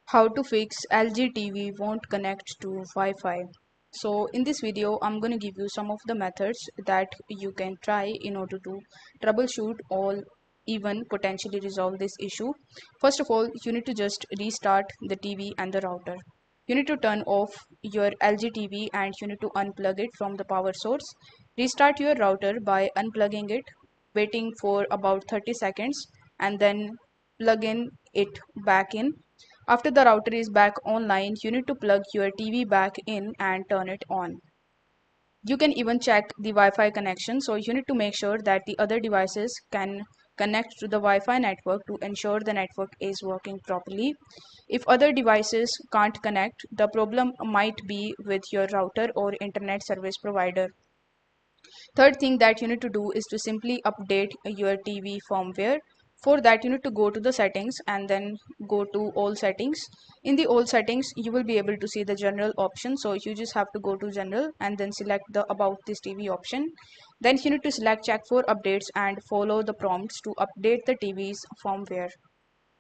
How to fix LG TV won't connect to Wi-Fi. So in this video, I'm going to give you some of the methods that you can try in order to troubleshoot or even potentially resolve this issue. First of all, you need to just restart the TV and the router. You need to turn off your LG TV and you need to unplug it from the power source. Restart your router by unplugging it, waiting for about 30 seconds and then plug in it back in. After the router is back online, you need to plug your TV back in and turn it on. You can even check the Wi-Fi connection, so you need to make sure that the other devices can connect to the Wi-Fi network to ensure the network is working properly. If other devices can't connect, the problem might be with your router or internet service provider. Third thing that you need to do is to simply update your TV firmware. For that, you need to go to the settings and then go to all settings. In the all settings, you will be able to see the general option. So you just have to go to general and then select the about this TV option. Then you need to select check for updates and follow the prompts to update the TV's firmware.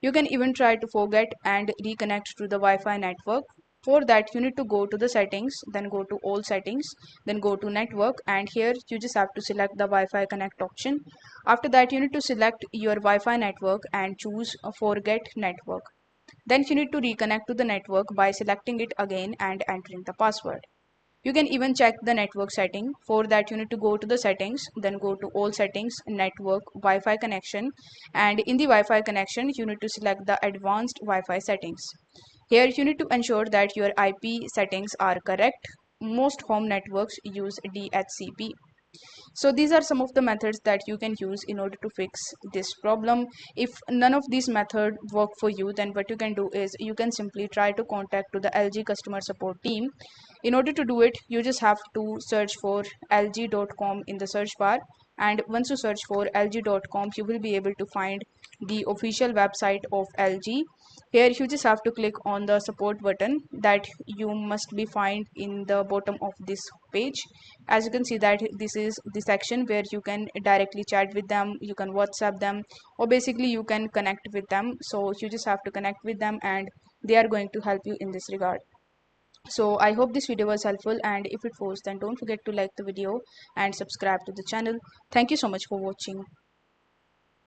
You can even try to forget and reconnect to the Wi-Fi network. For that, you need to go to the settings, then go to all settings, then go to network, and here you just have to select the Wi-Fi connect option. After that, you need to select your Wi-Fi network and choose a forget network. Then you need to reconnect to the network by selecting it again and entering the password. You can even check the network setting. For that, you need to go to the settings, then go to all settings, network, Wi-Fi connection, and in the Wi-Fi connection, you need to select the advanced Wi-Fi settings. Here, you need to ensure that your IP settings are correct. Most home networks use DHCP. So these are some of the methods that you can use in order to fix this problem. If none of these methods work for you, then what you can do is you can simply try to contact to the LG customer support team. In order to do it, you just have to search for lg.com in the search bar, and once you search for lg.com, you will be able to find the official website of LG. Here you just have to click on the support button that you must be find in the bottom of this page. As you can see that this is the section where you can directly chat with them, you can WhatsApp them, or basically you can connect with them. So you just have to connect with them and they are going to help you in this regard. So I hope this video was helpful, and if it was, then don't forget to like the video and subscribe to the channel. Thank you so much for watching.